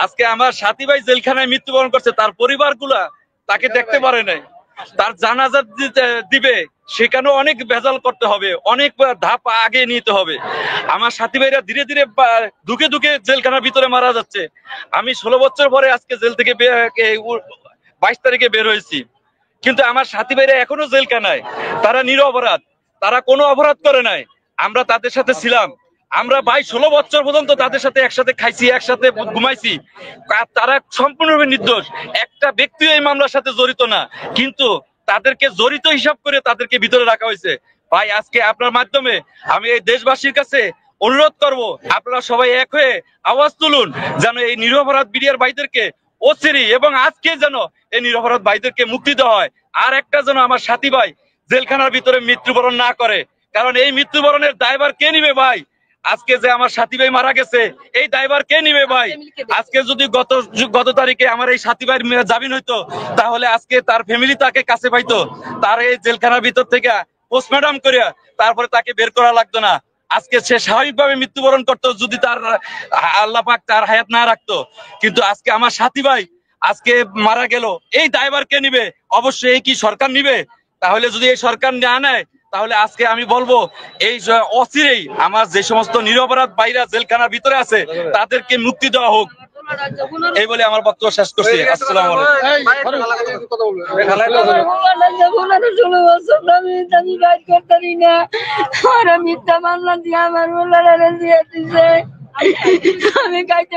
আজকে আমার সাথী ভাই জেলখানায় মৃত্যুবরণ করছে, তার পরিবারগুলা তাকে দেখতে পারে নাই। তার জানাজা দিবে, সেখানেও অনেক ভেজাল করতে হবে, অনেক ধাপ আগে নিতে হবে। আমার সাথী ভাইরা ধীরে ধীরে দুকে দুকে জেলখানার ভিতরে মারা যাচ্ছে। আমি 16 বছর পরে আজকে জেল থেকে 22 তারিখে বের হয়েছি, কিন্তু আমার সাথী ভাইরা এখনো জেলখানায়। তারা নিরপরাধ, তারা কোনো অপরাধ করে নাই। আমরা তাদের সাথে ছিলাম। আমরা ভাই 16 বছর পর্যন্ত তাদের সাথে একসাথে খাইছি, একসাথে ঘুমাইছি। তারা সম্পূর্ণভাবে নির্দোষ, একটা ব্যক্তিও এই মামলার সাথে জড়িত না, কিন্তু তাদেরকে জড়িত হিসাব করে তাদেরকে ভিতরে রাখা হয়েছে। ভাই, আজকে আপনার মাধ্যমে আমি এই দেশবাসীর কাছে অনুরোধ করব, আপনারা সবাই এক হয়ে আওয়াজ তুলুন যেন এই নিরপরাধ বিডিআর ভাইদেরকে অচিরে এবং আজকে যেন এই নিরপরাধ ভাইদেরকে মুক্তি দেওয়া হয়। আর একটা যেন আমার সাথী ভাই জেলখানার ভিতরে মৃত্যুবরণ না করে, কারণ এই মৃত্যুবরণের দায়ভার কে নিবে ভাই? আজকে যে আমার সাথী ভাই মারা গেছে, এই দায়ভার কে নিবে ভাই? আজকে যদি গত তারিখে আমার এই সাথী ভাইয়ের জামিন হইতো, তাহলে আজকে তার ফ্যামিলি তাকে কাছে পাইতো। তার এই জেলখানার ভিতর থেকে পোস্টমর্টম করিয়া তারপরে তাকে বের করা লাগতো না। আজকে সে স্বাভাবিকভাবে মৃত্যুবরণ করতো যদি তার আল্লাহ পাক তার হায়াত না রাখতো। কিন্তু আজকে আমার সাথী ভাই আজকে মারা গেল, এই দায়ভার কে নিবে? অবশ্যই কি সরকার নিবে? তাহলে যদি এই সরকার না নেয় তাহলে আজকে আমি বলবো এই অচিরেই আমার যে সমস্ত নিরপরাধ ভাইরা জেলখানার ভিতরে আছে তাদেরকে মুক্তি দেওয়া হোক, এই বলে আমার বক্তব্য শেষ করছি। আসসালামু আলাইকুম।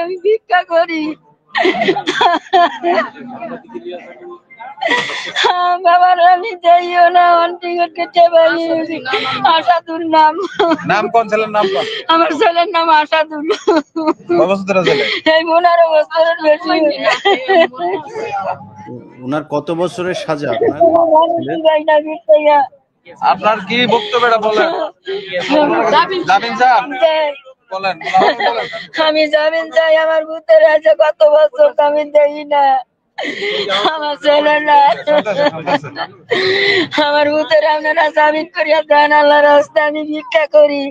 আমি ভিক্ষা করি বাবার, আমি যাইও না টিকিট কেটে পারি। আশাদুর নাম। নাম কোন ছেলের নাম কোন? আমার ছেলের নাম আশাদুর। এই 15 বছরের বেশি। উনার কত বছরের সাজা? আপনার কি বক্তব্যটা বলেন? জামিন চান? বলেন। আমি জামিন চাই। আমার ভূতের আছে কত বছর জামিন দেই না। আমার ছেলে না, আমার ভূতের আপনারা জামিন করিয়া দেন আল্লাহর রাস্তায়। আমি ভিক্ষা করি।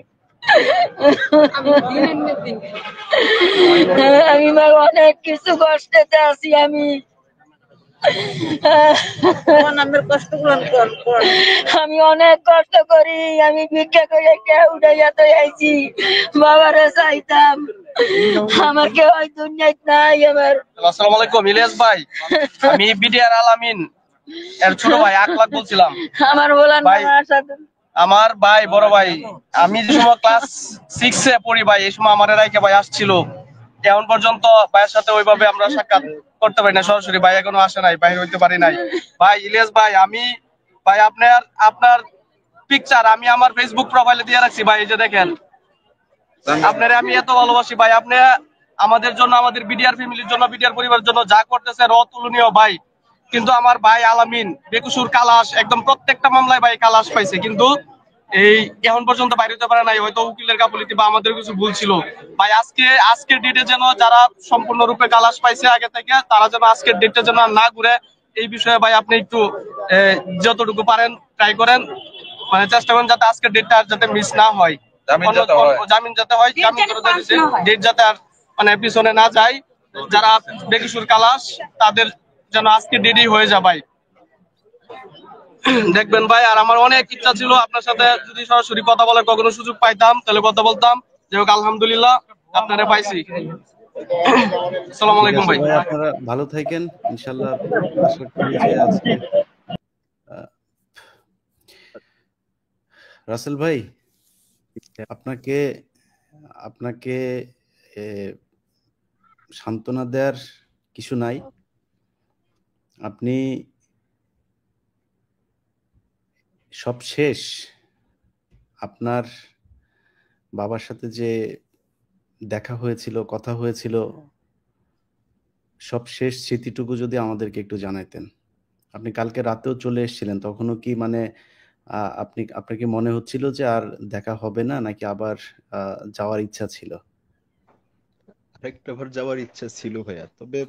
আমি অনেক কিছু কষ্টেতে আছি। আমি অনেক কষ্ট করি। আমি ভিক্ষা করে উঠাইয়া তো আইছি। বাবারে চাইতাম, আমার কেউ দুনিয়ায় নাই। আমার আসসালামু আলাইকুম ইলিয়াস ভাই, আমি বিডিআর আলামিন এর ছোট ভাই আকলাক বলছিলাম। আমার বলার ভাই, আমার ভাই বড় ভাই, আমি যে সময় ক্লাস 6 এ পড়ি ভাই, এই সময় আমার রাইকে ভাই আসছিল। এখন পর্যন্ত ভাইয়ের সাথে ওইভাবে আমরা সাক্ষাৎ করতে পারি না সরাসরি। ভাই এখনো আসে নাই, বাইরে হইতে পারি নাই। ভাই ইলিয়াস ভাই, আমি ভাই আপনার পিকচার আমি আমার ফেসবুক প্রোফাইলে দিয়ে রাখছি ভাই, এই যে দেখেন। আপনারে আমি এত ভালোবাসি ভাই, আপনি আমাদের জন্য, আমাদের বিডিআর ফ্যামিলির জন্য, বিডিআর পরিবারের জন্য যা করতেছেন অতুলনীয় ভাই। কিন্তু আমার ভাই আলামিন বেকুসুর কালাশ, একদম প্রত্যেকটা মামলায় ভাই কালাশ পাইছে, কিন্তু এই এখন পর্যন্ত বাইরে হতে পারে নাই। হয়তো উকিলের গাফিলতি বা আমাদের কিছু ভুল ছিল ভাই। আজকের ডেটে যেন যারা সম্পূর্ণরূপে কালাশ পাইছে আগে থেকে, তারা যেন আজকের ডেটে যেন না ঘুরে, এই বিষয়ে ভাই আপনি একটু যতটুকু পারেন ট্রাই করেন, মানে চেষ্টা করেন যাতে আজকের ডেটটা যাতে মিস না হয়। জামিন যাতে হয়, জামিন করে ডেট যাতে আর মানে পিছনে না যায়। যারা বেকিসুর কালাশ তাদের যেন আজকে ডেটই হয়ে যায় ভাই, দেখবেন ভাই। আর আমার অনেক ইচ্ছা ছিল আপনার সাথে যদি সরাসরি কথা বলার কখনো সুযোগ পাইতাম তাহলে কথা বলতাম। যাই হোক আলহামদুলিল্লাহ আপনারা পাইছি। আসসালামু আলাইকুম ভাই, আপনারা ভালো থাকেন ইনশাআল্লাহ। আশা করি যে আজকে রাসেল ভাই আপনাকে সান্ত্বনা দেওয়ার কিছু নাই। আপনি সব শেষ, আপনার বাবার সাথে যে দেখা হয়েছিল, কথা হয়েছিল, সব শেষ স্মৃতিটুকু যদি আমাদেরকে একটু জানাইতেন। আপনি কালকে রাতেও চলে এসেছিলেন, তখনও কি মানে আপনার কি মনে হচ্ছিল যে আর দেখা হবে না, নাকি আবার যাওয়ার ইচ্ছা ছিল? আরেকটাবার যাওয়ার ইচ্ছা ছিল ভাইয়া, তবে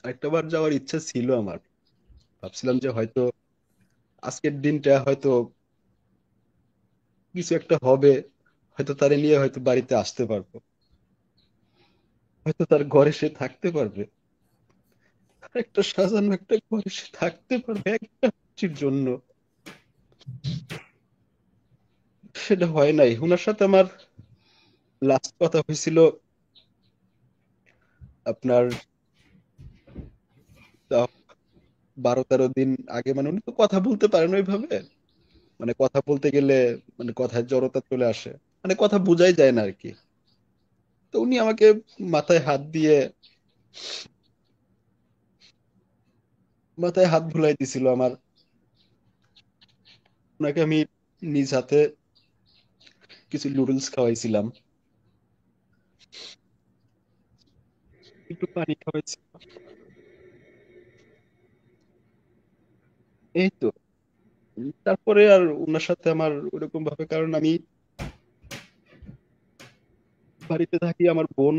আরেকটাবার যাওয়ার ইচ্ছা ছিল আমার। ভাবছিলাম যে হয়তো আজকের দিনটা হয়তো কিছু একটা হবে, হয়তো তারে নিয়ে হয়তো বাড়িতে আসতে পারবো, হয়তো তার ঘরে সে থাকতে পারবে, একটা সাজানো একটা ঘরে সে থাকতে পারবে একটা কিছুর জন্য। সেটা হয় নাই। ওনার সাথে আমার লাস্ট কথা হয়েছিল আপনার 12-13 দিন আগে। মানে উনি তো কথা বলতে পারেন ওইভাবে, মানে কথা বলতে গেলে মানে কথায় জড়তা চলে আসে, মানে কথা বোঝাই যায় না আর কি। তো উনি আমাকে মাথায় হাত দিয়ে মাথায় হাত বুলাই দিছিল আমার। ওনাকে আমি নিজ হাতে কিছু নুডলস খাওয়াইছিলাম, একটু পানি খাওয়াইছিলাম, এই তো। তারপরে আর ওনার সাথে আমার ওরকম ভাবে, কারণ আমি বাড়িতে থাকি, আমার বোন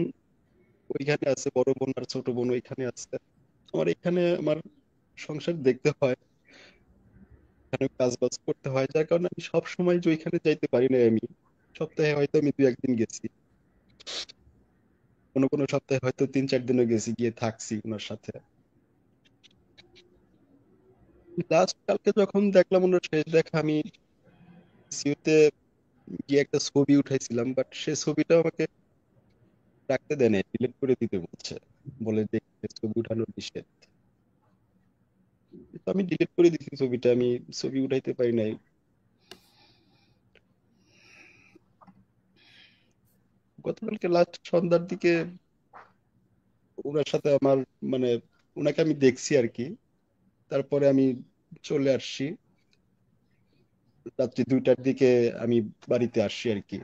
ওইখানে আছে, বড় বোন আর ছোট বোন ওইখানে আছে। আমার এখানে আমার সংসার দেখতে হয়। ওখানে কাজ বাজ করতে হয়, যার কারণে আমি সব সময় যে ওইখানে যাইতে পারি না। আমি সপ্তাহে হয়তো আমি 2-1 দিন গেছি, কোনো কোনো সপ্তাহে হয়তো 3-4 দিনও গেছি, গিয়ে থাকছি ওনার সাথে। লাস্ট কালকে যখন দেখলাম ওনার শেষ দেখা, আমি সিউতে গিয়ে একটা ছবি উঠাইছিলাম, বাট সে ছবিটা আমাকে রাখতে দেয় নাই, ডিলিট করে দিতে বলছে, বলে যে ছবি উঠানো নিষেধ। তো আমি ডিলিট করে দিছি ছবিটা, আমি ছবি উঠাইতে পারি নাই। গতকালকে লাস্ট সন্ধ্যার দিকে ওনার সাথে আমার মানে ওনাকে আমি দেখছি আর কি। তারপরে আমি চলে আসছি, রাত্রি 2টার দিকে আমি বাড়িতে আসছি আর কি।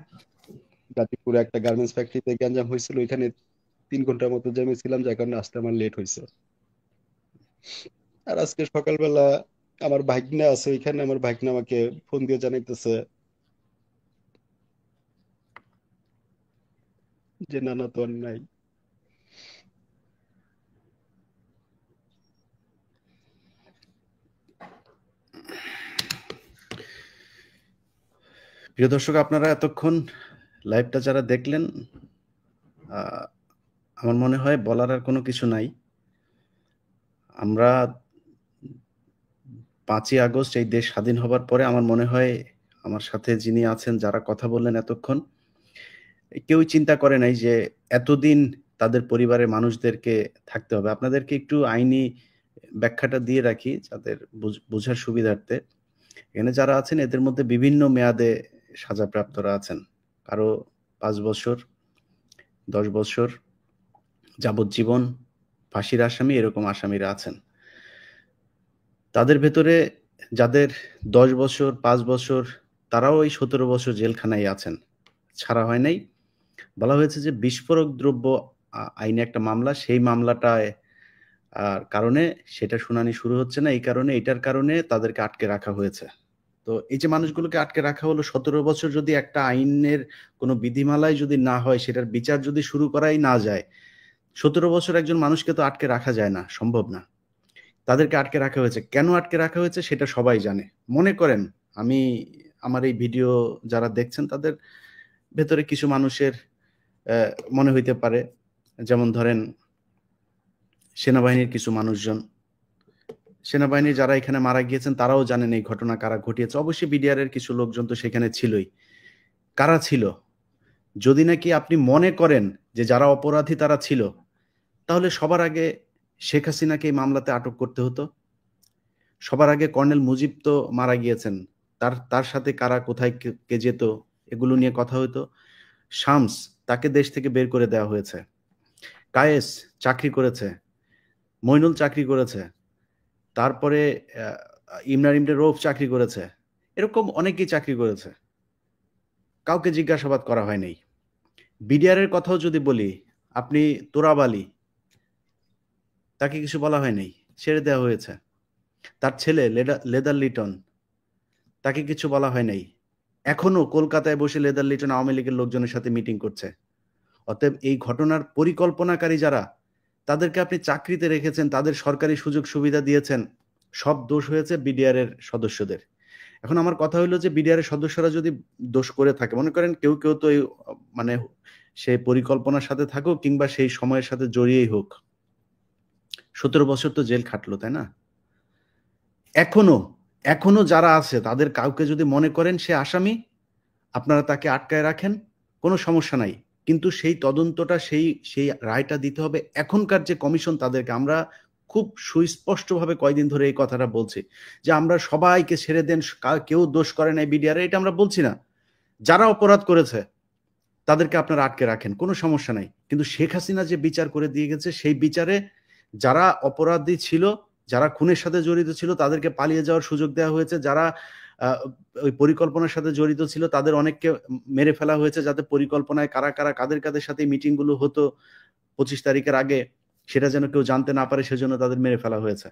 গাজীপুরে একটা গার্মেন্টস ফ্যাক্টরিতে গ্যাঞ্জাম হয়েছিল, ওইখানে 3 ঘন্টার মতো জ্যামে ছিলাম, যার কারণে আসতে আমার লেট হয়েছে। আর আজকে সকালবেলা আমার ভাগ্নে আছে ওইখানে, আমার ভাগ্নে আমাকে ফোন দিয়ে জানাইতেছে যে নানা তো আর নাই। প্রিয় দর্শক, আপনারা এতক্ষণ লাইভটা যারা দেখলেন, আমার মনে হয় বলার আর কোনো কিছু নাই। আমরা 5ই আগস্ট এই দেশ স্বাধীন হবার পরে আমার মনে হয় আমার সাথে যিনি আছেন, যারা কথা বললেন এতক্ষণ, কেউই চিন্তা করে নাই যে এতদিন তাদের পরিবারের মানুষদেরকে থাকতে হবে। আপনাদেরকে একটু আইনি ব্যাখ্যাটা দিয়ে রাখি যাদের বোঝার সুবিধার্থে। এখানে যারা আছেন এদের মধ্যে বিভিন্ন মেয়াদে সাজাপ্রাপ্তরা আছেন, কারো 5 বছর, 10 বছর, যাবজ্জীবন, ফাঁসির আসামি, এরকম আসামিরা আছেন। তাদের ভেতরে যাদের 10 বছর, 5 বছর, তারাও এই 17 বছর জেলখানায় আছেন, ছাড়া হয় নাই। বলা হয়েছে যে বিস্ফোরক দ্রব্য আইনে একটা মামলা, সেই মামলাটায় কারণে সেটা শুনানি শুরু হচ্ছে না, এই কারণে এটার কারণে তাদেরকে আটকে রাখা হয়েছে। তো এই যে মানুষগুলোকে আটকে রাখা হলো, 17 বছর যদি একটা আইনের কোনো বিধিমালায় যদি না হয়, সেটার বিচার যদি শুরু করাই না যায়, 17 বছর একজন মানুষকে তো আটকে রাখা যায় না, সম্ভব না। তাদেরকে আটকে রাখা হয়েছে। কেন আটকে রাখা হয়েছে সেটা সবাই জানে। মনে করেন আমার এই ভিডিও যারা দেখছেন তাদের ভেতরে কিছু মানুষের মনে হইতে পারে, যেমন ধরেন সেনাবাহিনীর কিছু মানুষজন, সেনাবাহিনীর যারা এখানে মারা গিয়েছেন তারাও জানেন এই ঘটনা কারা ঘটিয়েছে। অবশ্যই বিডিআর এর কিছু লোকজন তো সেখানে ছিলই। কারা ছিল? যদি নাকি আপনি মনে করেন যে যারা অপরাধী তারা ছিল, তাহলে সবার আগে শেখ হাসিনাকে এই মামলাতে আটক করতে হতো। সবার আগে কর্নেল মুজিব তো মারা গিয়েছেন, তার সাথে কারা কোথায় কে যেত এগুলো নিয়ে কথা হতো। শামস, তাকে দেশ থেকে বের করে দেওয়া হয়েছে। কায়েস চাকরি করেছে, মইনুল চাকরি করেছে, তারপরে ইমরান রৌফ চাকরি করেছে, এরকম অনেকেই চাকরি করেছে, কাউকে জিজ্ঞাসাবাদ করা হয় নাই। বিডিআর এর কথাও যদি বলি, আপনি তোরাব আলী, তাকে কিছু বলা হয় নাই, ছেড়ে দেওয়া হয়েছে। তার ছেলে লেদার লিটন, তাকে কিছু বলা হয় নাই, এখনো কলকাতায় বসে লেদার লিটন আওয়ামী লীগের লোকজনের সাথে মিটিং করছে। অতএব এই ঘটনার পরিকল্পনাকারী যারা, তাদেরকে আপনি চাকরিতে রেখেছেন, তাদের সরকারি সুযোগ সুবিধা দিয়েছেন, সব দোষ হয়েছে বিডিআর এর সদস্যদের। এখন আমার কথা হলো যে বিডিআর এর সদস্যরা যদি দোষ করে থাকে, মনে করেন কেউ কেউ তো মানে সেই পরিকল্পনার সাথে থাকুক কিংবা সেই সময়ের সাথে জড়িয়েই হোক, 17 বছর তো জেল খাটলো, তাই না? এখনো যারা আছে তাদের কাউকে যদি মনে করেন সে আসামি, আপনারা তাকে আটকায় রাখেন, কোনো সমস্যা নাই। কিন্তু সেই তদন্তটা, সেই রায়টা দিতে হবে এখনকার যে কমিশন তাদেরকে। আমরা খুব সুস্পষ্টভাবে কয়দিন ধরে এই কথাটা বলছি যে আমরা সবাইকে ছেড়ে দেন, কেউ দোষ করে নাই বিডিআর, এটা আমরা বলছি না। যারা অপরাধ করেছে তাদেরকে আপনারা আটকে রাখেন, কোনো সমস্যা নাই। কিন্তু শেখ হাসিনা যে বিচার করে দিয়ে গেছে, সেই বিচারে যারা অপরাধী ছিল, যারা খুনের সাথে জড়িত ছিল, তাদেরকে পালিয়ে যাওয়ার সুযোগ দেওয়া হয়েছে। যারা ওই পরিকল্পনার সাথে জড়িত ছিল তাদের অনেককে মেরে ফেলা হয়েছে, যাতে পরিকল্পনায় কারা কারা কাদের সাথে মিটিং গুলো হতো 25 তারিখের আগে সেটা যেন কেউ জানতে না পারে, সেজন্য তাদের মেরে ফেলা হয়েছে।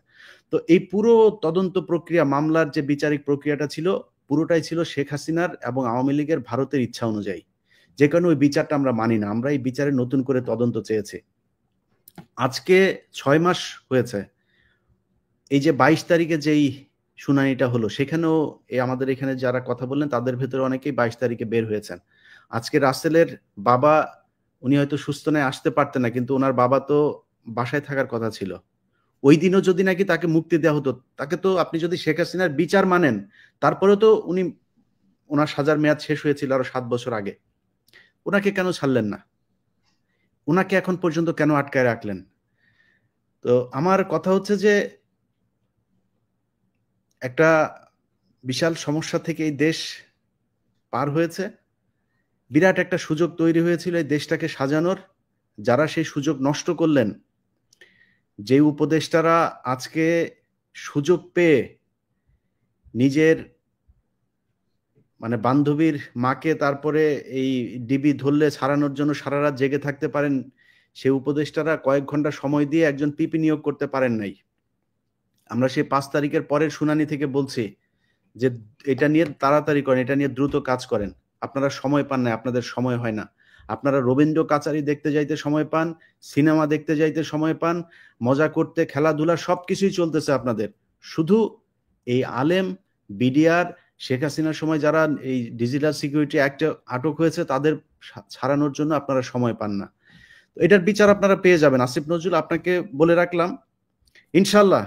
তো এই পুরো তদন্ত প্রক্রিয়া, মামলার যে বিচারিক প্রক্রিয়াটা ছিল, পুরোটাই ছিল শেখ হাসিনার এবং আওয়ামী লীগের ভারতের ইচ্ছা অনুযায়ী। যে কারণে ওই বিচারটা আমরা মানি না, আমরা এই বিচারে নতুন করে তদন্ত চেয়েছি। আজকে 6 মাস হয়েছে এই যে 22 তারিখে যেই শুনানিটা হলো, সেখানেও আমাদের এখানে যারা কথা বললেন তাদের ভেতরে অনেকেই 22 তারিখে বের হয়েছেন। আজকে রাসেলের বাবা, উনি হয়তো সুস্থ নয়, আসতে পারতেন না, কিন্তু ওনার বাবা তো বাসায় থাকার কথা ছিল। ওই দিনও যদি নাকি তাকে মুক্তি দেওয়া হতো, তাকে তো আপনি যদি শেখ হাসিনার বিচার মানেন, তারপরেও তো ওনার সাজার মেয়াদ শেষ হয়েছিল আরো 7 বছর আগে। ওনাকে কেন ছাড়লেন না? ওনাকে এখন পর্যন্ত কেন আটকায় রাখলেন? তো আমার কথা হচ্ছে যে একটা বিশাল সমস্যা থেকে এই দেশ পার হয়েছে, বিরাট একটা সুযোগ তৈরি হয়েছিল এই দেশটাকে সাজানোর। যারা সেই সুযোগ নষ্ট করলেন, যে উপদেষ্টারা আজকে সুযোগ পেয়ে নিজের মানে বান্ধবীর মাকে তারপরে এই ডিবি ধরলে ছাড়ানোর জন্য সারা রাত জেগে থাকতে পারেন, সেই উপদেষ্টারা কয়েক ঘন্টা সময় দিয়ে একজন পিপি নিয়োগ করতে পারেন নাই। আমরা সেই 5 তারিখের পরের শুনানি থেকে বলছি যে এটা নিয়ে তাড়াতাড়ি করেন, এটা নিয়ে দ্রুত কাজ করেন। আপনারা সময় পান না, আপনাদের সময় হয় না। আপনারা রবীন্দ্র কাচারি দেখতে যাইতে সময় পান, সিনেমা দেখতে যাইতে সময় পান, মজা করতে, খেলাধুলা সবকিছুই চলতেছে আপনাদের। শুধু এই আলেম, বিডিআর, শেখ হাসিনার সময় যারা এই ডিজিটাল সিকিউরিটি অ্যাক্টে আটক হয়েছে তাদের ছাড়ানোর জন্য আপনারা সময় পান না। তো এটার বিচার আপনারা পেয়ে যাবেন। আসিফ নজরুল, আপনাকে বলে রাখলাম, ইনশাল্লাহ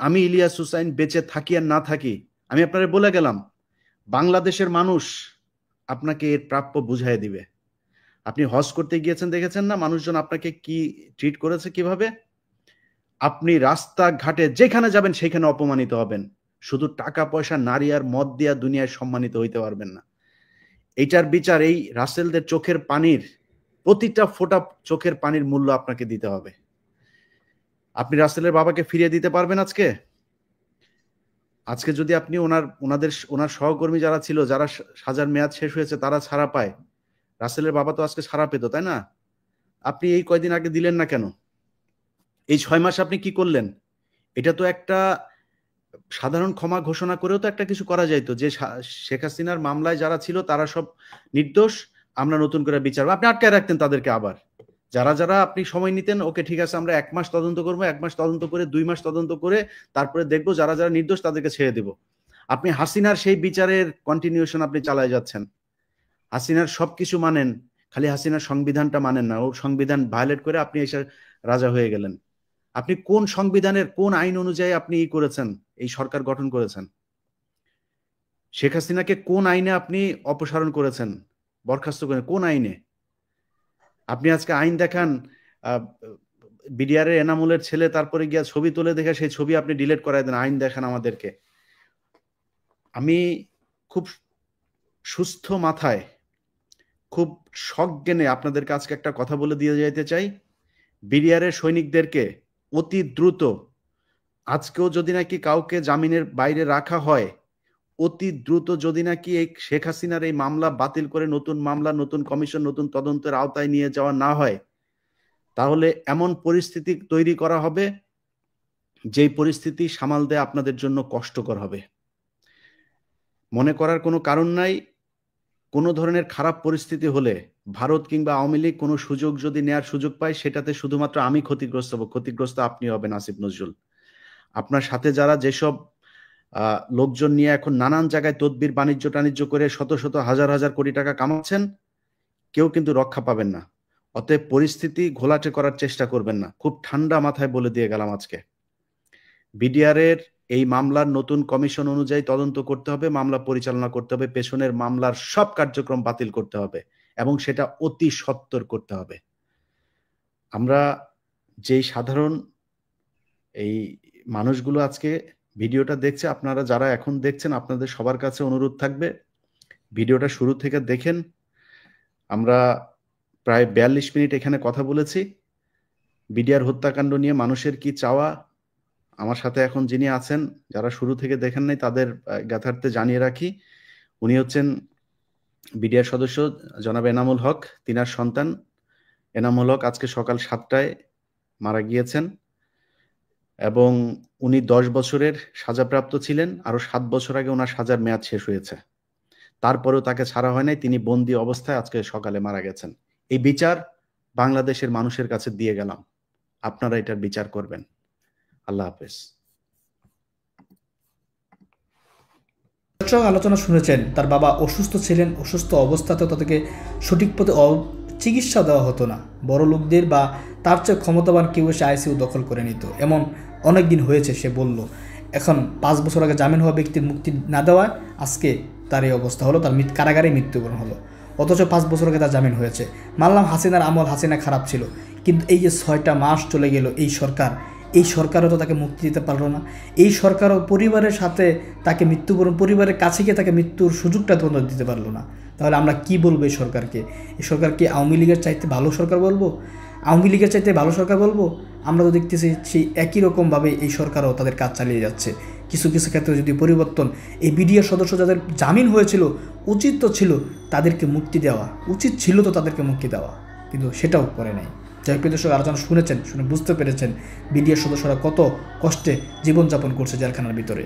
আমি ইলিয়াস হুসাইন বেঁচে থাকি আর না থাকি, আমি আপনারে বলে গেলাম, বাংলাদেশের মানুষ আপনাকে এর প্রাপ্য বুঝাই দিবে। আপনি হজ করতে গিয়েছেন, দেখেছেন না মানুষজন আপনাকে কি ট্রিট করেছে, কিভাবে? আপনি রাস্তাঘাটে যেখানে যাবেন সেখানে অপমানিত হবেন। শুধু টাকা পয়সা, নারী আর মদ দিয়া দুনিয়ায় সম্মানিত হইতে পারবেন না। এইটার বিচার এই রাসেলদের চোখের পানির, প্রতিটা ফোঁটা চোখের পানির মূল্য আপনাকে দিতে হবে। আপনি রাসেলের বাবাকে ফিরিয়ে দিতে পারবেন আজকে যদি আপনি ওনার সহকর্মী যারা ছিল, যারা সাজার মেয়াদ শেষ হয়েছে, তারা ছাড়া পায়, রাসেলের বাবা তো আজকে ছাড়া পেত, তাই না? আপনি এই কয়দিন আগে দিলেন না কেন? এই 6 মাস আপনি কি করলেন? এটা তো একটা সাধারণ ক্ষমা ঘোষণা করেও তো একটা কিছু করা যাইতো, যে শেখ হাসিনার মামলায় যারা ছিল তারা সব নির্দোষ, আমরা নতুন করে বিচার, আপনি আটকায় রাখতেন তাদেরকে। আবার যারা আপনি সময় নিতেন, ওকে ঠিক আছে আমরা 1 মাস তদন্ত করবো, 1 মাস তদন্ত করে 2 মাস তদন্ত করে তারপরে দেখবো যারা নির্দোষ তাদেরকে ছেড়ে দেব। আপনি হাসিনার সেই বিচারের কন্টিনিউশন আপনি চালায় যাচ্ছেন। হাসিনার সবকিছু মানেন, খালি হাসিনার সংবিধানটা মানেন না। ওর সংবিধান ভায়োলেট করে আপনি এসে রাজা হয়ে গেলেন। আপনি কোন সংবিধানের কোন আইন অনুযায়ী আপনি করেছেন, এই সরকার গঠন করেছেন? শেখ হাসিনাকে কোন আইনে আপনি অপসারণ করেছেন, বরখাস্ত করেন, কোন আইনে? আপনি আজকে আইন দেখান, বিডিআর এর এনামুলের ছেলে তারপরে গিয়া ছবি তুলে দেখে সেই ছবি আপনি ডিলিট করাই দেন, আইন দেখান আমাদেরকে। আমি খুব সুস্থ মাথায়, খুব সজ্ঞানে আপনাদেরকে আজকে একটা কথা বলে দিয়ে যেতে চাই। বিডিআর এর সৈনিকদেরকে অতি দ্রুত, আজকেও যদি নাকি কাউকে জামিনের বাইরে রাখা হয়, অতি দ্রুত যদি নাকি এই শেখ হাসিনার এই মামলা বাতিল করে নতুন মামলা, নতুন কমিশন, নতুন তদন্তের আওতায় নিয়ে যাওয়া না হয়, তাহলে এমন পরিস্থিতি তৈরি করা হবে যেই পরিস্থিতি সামাল দেয়া আপনাদের জন্য কষ্টকর হবে। মনে করার কোনো কারণ নাই, কোনো ধরনের খারাপ পরিস্থিতি হলে ভারত কিংবা আওয়ামী লীগ কোনো সুযোগ যদি নেয়ার সুযোগ পায়, সেটাতে শুধুমাত্র আমি ক্ষতিগ্রস্ত হব, ক্ষতিগ্রস্ত আপনি হবেন আসিফ নজরুল। আপনার সাথে যারা যেসব লোকজন নিয়ে এখন নানান জায়গায় তদবির, বাণিজ্য টাণিজ্য করে শত শত হাজার হাজার কোটি টাকা কামাচ্ছেন, কেউ কিন্তু রক্ষা পাবেন না। অতএব পরিস্থিতি ঘোলাটে করার চেষ্টা করবেন না। খুব ঠান্ডা মাথায় বলে দিয়ে গেলাম আজকে, বিডিআর এর এই মামলার নতুন কমিশন অনুযায়ী তদন্ত করতে হবে, মামলা পরিচালনা করতে হবে, পেছনের মামলার সব কার্যক্রম বাতিল করতে হবে এবং সেটা অতি সত্বর করতে হবে। আমরা যেই সাধারণ এই মানুষগুলো আজকে ভিডিওটা দেখছে, আপনারা যারা এখন দেখছেন, আপনাদের সবার কাছে অনুরোধ থাকবে, ভিডিওটা শুরু থেকে দেখেন। আমরা প্রায় 42 মিনিট এখানে কথা বলেছি বিডিআর হত্যাকাণ্ড নিয়ে, মানুষের কি চাওয়া। আমার সাথে এখন যিনি আছেন, যারা শুরু থেকে দেখেন নাই তাদের জ্ঞাতার্থে জানিয়ে রাখি, উনি হচ্ছেন বিডিআর সদস্য জনাব এনামুল হক। তিনার সন্তান এনামুল হক আজকে সকাল 7টায় মারা গিয়েছেন এবং উনি 10 বছরের সাজাপ্রাপ্ত ছিলেন। আরো 7 বছর আগে ওনার সাজার মেয়াদ শেষ হয়েছে, তারপরেও তাকে ছাড়া হয় নাই। তিনি বন্দী অবস্থায় আজকে সকালে মারা গেছেন। এই বিচার বাংলাদেশের মানুষের কাছে দিয়ে গেলাম, আপনারা এটার বিচার করবেন। আল্লাহ হাফেজ। দর্শক আলোচনা শুনেছেন, তার বাবা অসুস্থ ছিলেন, অসুস্থ অবস্থাতেও তাদেরকে সঠিক পথে চিকিৎসা দেওয়া হতো না। বড় লোকদের বা তার চেয়ে ক্ষমতাবান কেউ এসে আইসিইউ দখল করে নিত, এমন অনেক দিন হয়েছে। সে বলল এখন 5 বছর আগে জামিন হওয়া ব্যক্তির মুক্তি না দেওয়ায় আজকে তার এই অবস্থা হলো, তার কারাগারে মৃত্যুবরণ হলো। অথচ 5 বছর আগে তার জামিন হয়েছে। মানলাম হাসিনার আমল, হাসিনা খারাপ ছিল, কিন্তু এই যে 6টা মাস চলে গেল, এই সরকারও তো তাকে মুক্তি দিতে পারলো না। এই সরকারও পরিবারের সাথে তাকে মৃত্যুবরণ, পরিবারের কাছে গিয়ে তাকে মৃত্যুর সুযোগটা দিতে পারলো না। তাহলে আমরা কি বলবো এই সরকারকে? এই সরকারকে আওয়ামী লীগের চাইতে ভালো সরকার বলবো? আওয়ামী লীগের চাইতে ভালো সরকার বলবো? আমরা তো দেখতেছি সেই একই রকমভাবে এই সরকারও তাদের কাজ চালিয়ে যাচ্ছে। কিছু কিছু ক্ষেত্রে যদি পরিবর্তন, এই বিডিআর সদস্য যাদের জামিন হয়েছিল, উচিত তো ছিল তাদেরকে মুক্তি দেওয়া, উচিত ছিল তো তাদেরকে মুক্তি দেওয়া, কিন্তু সেটাও করে নাই। যাই হোক দর্শক, আলোচনা শুনেছেন, শুনে বুঝতে পেরেছেন বিডিআর সদস্যরা কত কষ্টে জীবনযাপন করছে জেলখানার ভিতরে।